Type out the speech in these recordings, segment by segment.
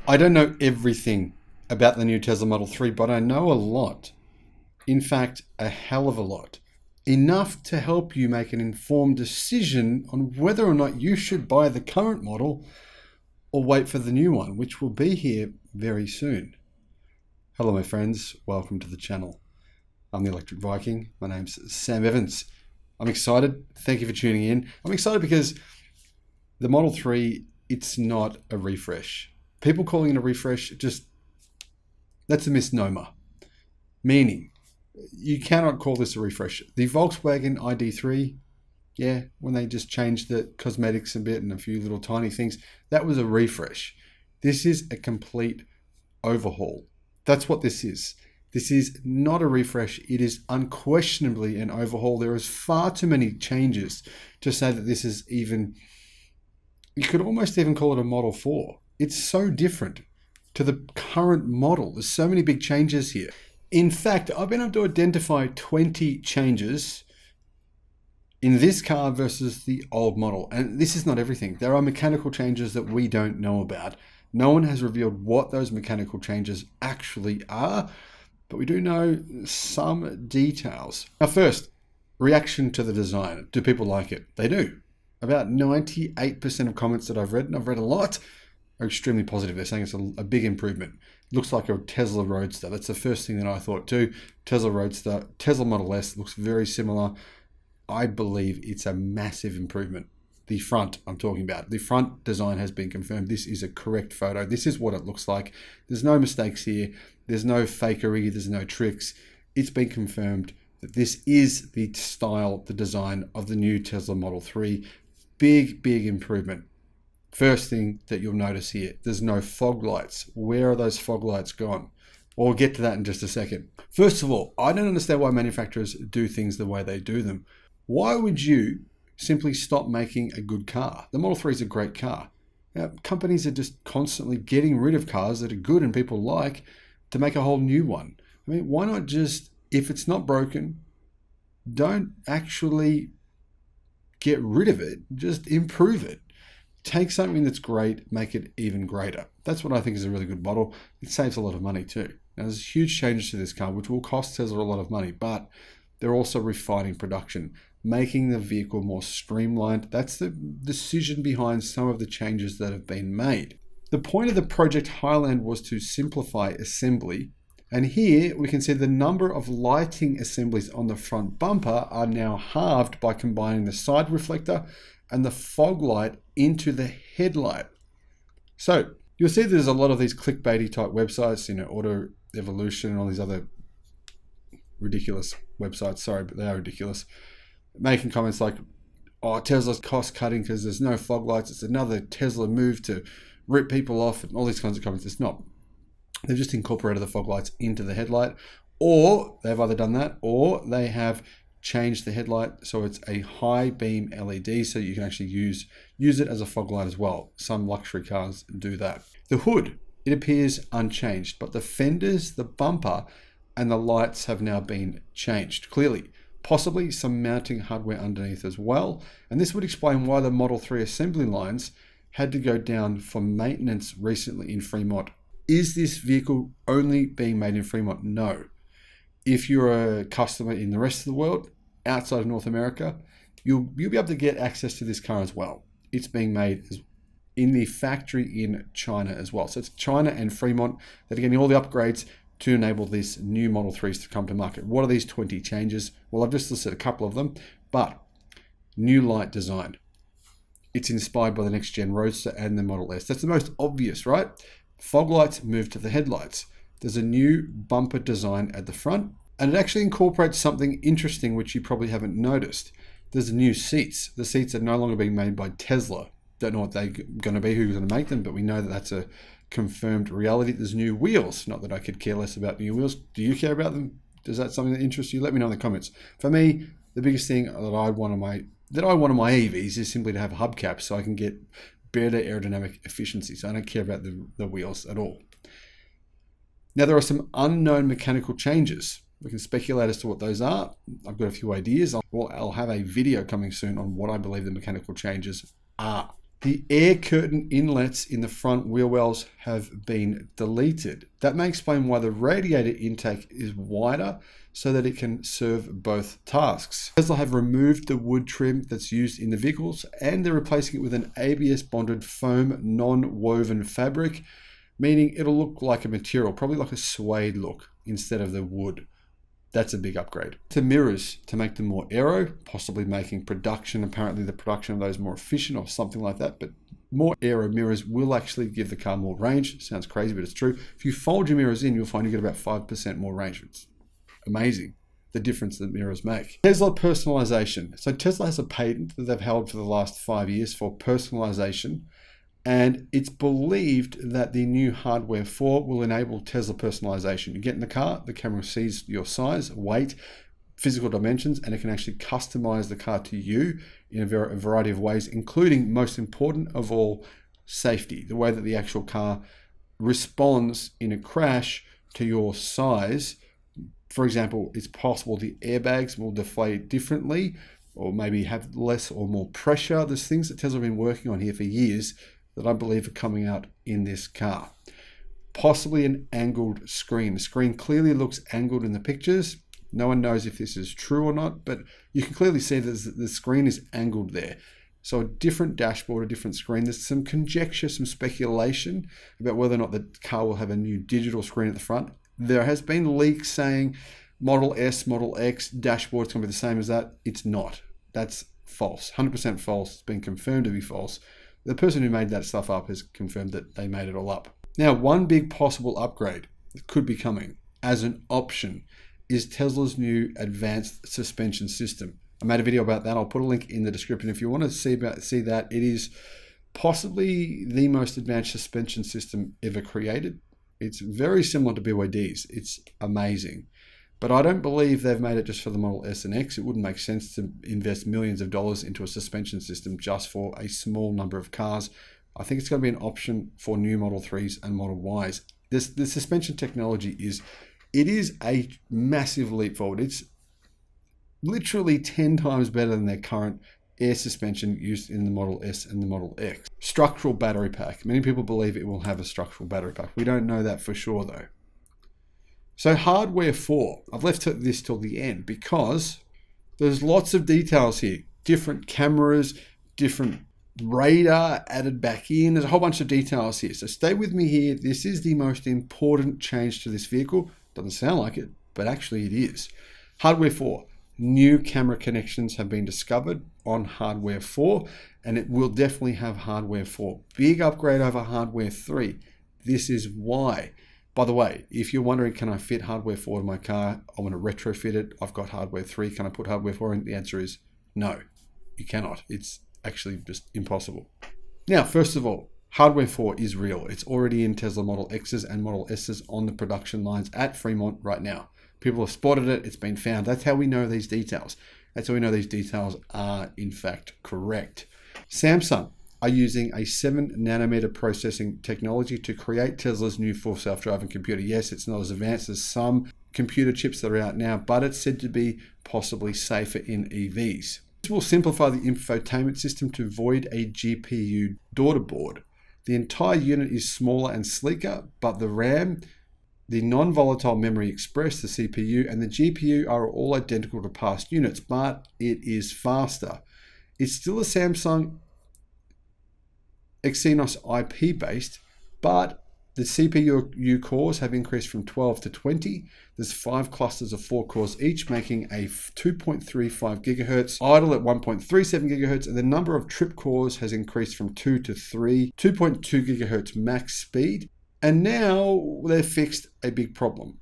I don't know everything about the new Tesla Model 3, but I know a lot. In fact, a hell of a lot. Enough to help you make an informed decision on whether or not you should buy the current model or wait for the new one, which will be here very soon. Hello, my friends. Welcome to the channel. I'm the Electric Viking. My name's Sam Evans. I'm excited. Thank you for tuning in. I'm excited because the Model 3, it's not a refresh. People calling it a refresh, that's a misnomer. Meaning, you cannot call this a refresh. The Volkswagen ID3, when they just changed the cosmetics a bit and a few little tiny things, that was a refresh. This is a complete overhaul. That's what this is. This is not a refresh. It is unquestionably an overhaul. There is far too many changes to say that this is even, you could almost even call it a Model 4. It's so different to the current model. There's so many big changes here. In fact, I've been able to identify 20 changes in this car versus the old model. And this is not everything. There are mechanical changes that we don't know about. No one has revealed what those mechanical changes actually are, but we do know some details. Now first, reaction to the design. Do people like it? They do. About 98% of comments that I've read, and I've read a lot, are extremely positive. They're saying it's a big improvement. Looks like a Tesla Roadster. That's the first thing that I thought too. Tesla Roadster, Tesla Model S looks very similar. I believe it's a massive improvement. The front I'm talking about. The front design has been confirmed. This is a correct photo. This is what it looks like. There's no mistakes here. There's no fakery. There's no tricks. It's been confirmed that this is the style, the design of the new Tesla Model 3. Big improvement. First thing that you'll notice here, there's no fog lights. Where are those fog lights gone? We'll get to that in just a second. First of all, I don't understand why manufacturers do things the way they do them. Why would you simply stop making a good car? The Model 3 is a great car. Now, companies are just constantly getting rid of cars that are good and people like to make a whole new one. I mean, why not just, if it's not broken, don't actually get rid of it, just improve it. Take something that's great, make it even greater. That's what I think is a really good model. It saves a lot of money too. Now, there's huge changes to this car, which will cost Tesla a lot of money, but they're also refining production, making the vehicle more streamlined. That's the decision behind some of the changes that have been made. The point of the Project Highland was to simplify assembly. And here we can see the number of lighting assemblies on the front bumper are now halved by combining the side reflector and the fog light into the headlight. So you'll see there's a lot of these clickbaity type websites, Auto Evolution and all these other ridiculous websites. Sorry, but they are ridiculous. Making comments like, oh, Tesla's cost cutting because there's no fog lights. It's another Tesla move to rip people off and all these kinds of comments. It's not. They've just incorporated the fog lights into the headlight, or they've either done that or they have changed the headlight so it's a high beam LED so you can actually use it as a fog light as well. Some luxury cars do that. The hood, it appears unchanged, but the fenders, the bumper, and the lights have now been changed. Clearly, possibly some mounting hardware underneath as well. And this would explain why the Model 3 assembly lines had to go down for maintenance recently in Fremont. Is this vehicle only being made in Fremont? No. If you're a customer in the rest of the world, outside of North America, you'll be able to get access to this car as well. It's being made in the factory in China as well. So it's China and Fremont that are getting all the upgrades to enable this new Model 3s to come to market. What are these 20 changes? Well, I've just listed a couple of them, but new light design. It's inspired by the next gen Roadster and the Model S. That's the most obvious, right? Fog lights move to the headlights. There's a new bumper design at the front, and it actually incorporates something interesting which you probably haven't noticed. There's new seats. The seats are no longer being made by Tesla. Don't know what they're going to be, who's going to make them, but we know that that's a confirmed reality. There's new wheels. Not that I could care less about new wheels. Do you care about them? Is that something that interests you? Let me know in the comments. For me, the biggest thing that I want on my EVs is simply to have hubcaps so I can get better aerodynamic efficiency. So I don't care about the wheels at all. Now, there are some unknown mechanical changes. We can speculate as to what those are. I've got a few ideas. I'll have a video coming soon on what I believe the mechanical changes are. The air curtain inlets in the front wheel wells have been deleted. That may explain why the radiator intake is wider so that it can serve both tasks. Tesla have removed the wood trim that's used in the vehicles and they're replacing it with an ABS bonded foam non-woven fabric, meaning it'll look like a material, probably like a suede look instead of the wood. That's a big upgrade. To mirrors to make them more aero, possibly making apparently the production of those more efficient or something like that, but more aero mirrors will actually give the car more range. Sounds crazy, but it's true. If you fold your mirrors in, you'll find you get about 5% more range. It's amazing the difference that mirrors make. Tesla personalization. So Tesla has a patent that they've held for the last 5 years for personalization. And it's believed that the new hardware 4 will enable Tesla personalization. You get in the car, the camera sees your size, weight, physical dimensions, and it can actually customize the car to you in a variety of ways, including, most important of all, safety. The way that the actual car responds in a crash to your size. For example, it's possible the airbags will deflate differently or maybe have less or more pressure. There's things that Tesla have been working on here for years that I believe are coming out in this car. Possibly an angled screen. The screen clearly looks angled in the pictures. No one knows if this is true or not, but you can clearly see that the screen is angled there. So a different dashboard, a different screen. There's some conjecture, some speculation about whether or not the car will have a new digital screen at the front. There has been leaks saying Model S, Model X dashboard's going to be the same as that. It's not. That's false. 100% false. It's been confirmed to be false. The person who made that stuff up has confirmed that they made it all up. Now, one big possible upgrade that could be coming as an option is Tesla's new advanced suspension system. I made a video about that. I'll put a link in the description. If you want to see that, it is possibly the most advanced suspension system ever created. It's very similar to BYD's. It's amazing. But I don't believe they've made it just for the Model S and X. It wouldn't make sense to invest millions of dollars into a suspension system just for a small number of cars. I think it's going to be an option for new Model 3s and Model Ys. The suspension technology is a massive leap forward. It's literally 10 times better than their current air suspension used in the Model S and the Model X. Structural battery pack. Many people believe it will have a structural battery pack. We don't know that for sure though. So hardware 4, I've left this till the end because there's lots of details here. Different cameras, different radar added back in. There's a whole bunch of details here. So stay with me here. This is the most important change to this vehicle. Doesn't sound like it, but actually it is. Hardware 4, new camera connections have been discovered on hardware 4, and it will definitely have hardware 4. Big upgrade over hardware 3. This is why. By the way, if you're wondering, can I fit hardware 4 in my car? I want to retrofit it. I've got hardware 3. Can I put hardware 4 in? The answer is no, you cannot. It's actually just impossible. Now, first of all, hardware 4 is real. It's already in Tesla Model X's and Model S's on the production lines at Fremont right now. People have spotted it. It's been found. That's how we know these details. That's how we know these details are in fact correct. Samsung are using a 7nm processing technology to create Tesla's new full self-driving computer. Yes, it's not as advanced as some computer chips that are out now, but it's said to be possibly safer in EVs. This will simplify the infotainment system to avoid a GPU daughter board. The entire unit is smaller and sleeker, but the RAM, the non-volatile memory express, the CPU, and the GPU are all identical to past units, but it is faster. It's still a Samsung Exynos IP based, but the CPU cores have increased from 12 to 20. There's 5 clusters of 4 cores each, making a 2.35 gigahertz, idle at 1.37 gigahertz, and the number of trip cores has increased from 2 to 3, 2.2 gigahertz max speed. And now they've fixed a big problem.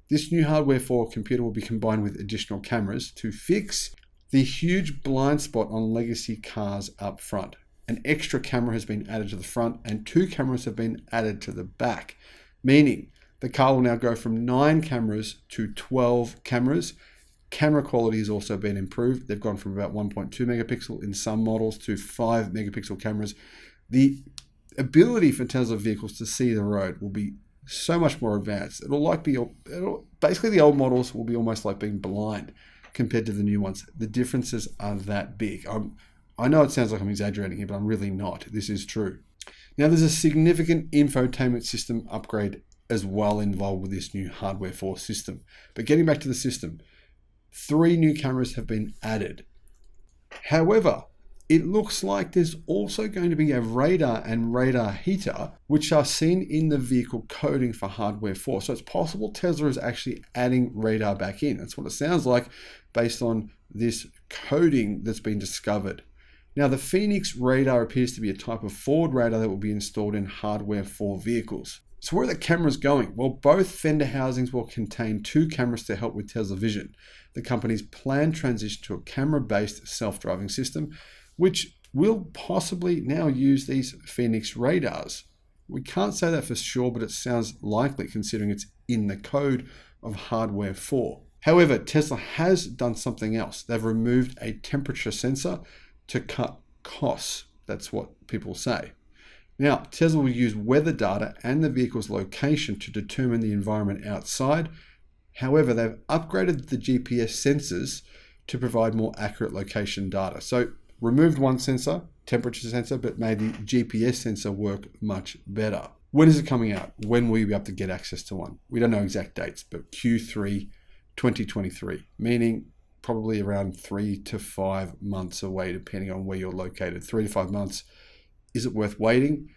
This new hardware 4 computer will be combined with additional cameras to fix the huge blind spot on legacy cars up front. An extra camera has been added to the front and 2 cameras have been added to the back, meaning the car will now go from 9 cameras to 12 cameras. Camera quality has also been improved. They've gone from about 1.2 megapixel in some models to 5 megapixel cameras. The ability for Tesla vehicles to see the road will be so much more advanced. Basically the old models will be almost like being blind compared to the new ones. The differences are that big. I know it sounds like I'm exaggerating here, but I'm really not. This is true. Now, there's a significant infotainment system upgrade as well involved with this new hardware 4 system. But getting back to the system, 3 new cameras have been added. However, it looks like there's also going to be a radar and radar heater, which are seen in the vehicle coding for hardware 4. So it's possible Tesla is actually adding radar back in. That's what it sounds like based on this coding that's been discovered. Now, the Phoenix radar appears to be a type of forward radar that will be installed in hardware 4 vehicles. So where are the cameras going? Well, both fender housings will contain 2 cameras to help with Tesla Vision. The company's planned transition to a camera-based self-driving system, which will possibly now use these Phoenix radars. We can't say that for sure, but it sounds likely considering it's in the code of hardware 4. However, Tesla has done something else. They've removed a temperature sensor to cut costs. That's what people say. Now, Tesla will use weather data and the vehicle's location to determine the environment outside. However, they've upgraded the GPS sensors to provide more accurate location data. So removed one sensor, temperature sensor, but made the GPS sensor work much better. When is it coming out? When will you be able to get access to one? We don't know exact dates, but Q3 2023, meaning probably around 3 to 5 months away, depending on where you're located. 3 to 5 months. Is it worth waiting?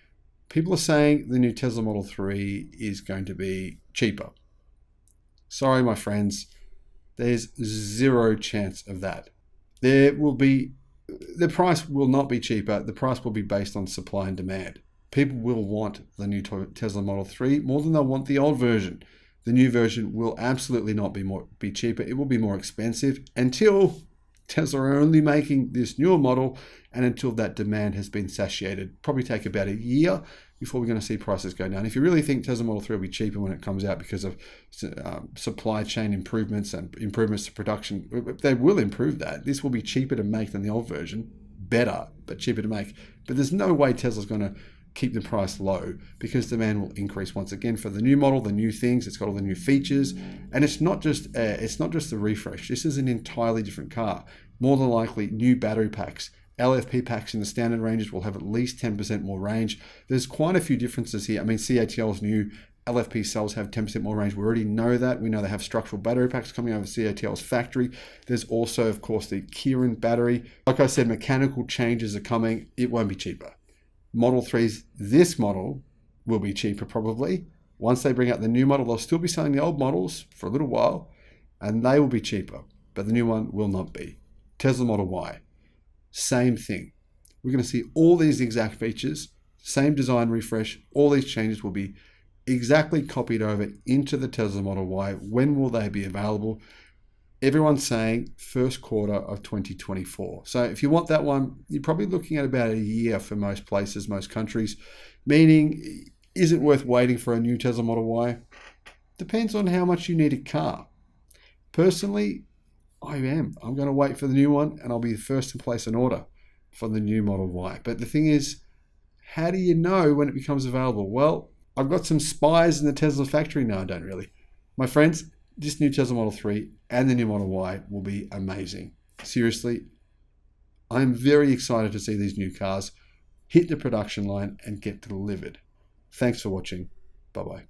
People are saying the new Tesla Model 3 is going to be cheaper. Sorry, my friends, there's zero chance of that. The price will not be cheaper. The price will be based on supply and demand. People will want the new Tesla Model 3 more than they'll want the old version. The new version will absolutely not be cheaper. It will be more expensive until Tesla are only making this newer model and until that demand has been satiated. Probably take about a year before we're going to see prices go down. If you really think Tesla Model 3 will be cheaper when it comes out because of supply chain improvements and improvements to production, they will improve that. This will be cheaper to make than the old version. Better, but cheaper to make. But there's no way Tesla's going to keep the price low because demand will increase once again for the new model, the new things. It's got all the new features, and it's not just the refresh. This is an entirely different car. More than likely, new battery packs. LFP packs in the standard ranges will have at least 10% more range. There's quite a few differences here. I mean, CATL's new LFP cells have 10% more range. We already know that. We know they have structural battery packs coming out of CATL's factory. There's also, of course, the Kieran battery. Like I said, mechanical changes are coming. It won't be cheaper. Model 3's, this model will be cheaper probably. Once they bring out the new model, they'll still be selling the old models for a little while, and they will be cheaper, but the new one will not be. Tesla Model Y, same thing. We're going to see all these exact features, same design refresh, all these changes will be exactly copied over into the Tesla Model Y. When will they be available? Everyone's saying first quarter of 2024. So if you want that one, you're probably looking at about a year for most places, most countries, meaning is it worth waiting for a new Tesla Model Y? Depends on how much you need a car. Personally, I am. I'm going to wait for the new one and I'll be the first to place an order for the new Model Y. But the thing is, how do you know when it becomes available? Well, I've got some spies in the Tesla factory. No, I don't really. My friends, this new Tesla Model 3 and the new Model Y will be amazing. Seriously, I'm very excited to see these new cars hit the production line and get delivered. Thanks for watching. Bye-bye.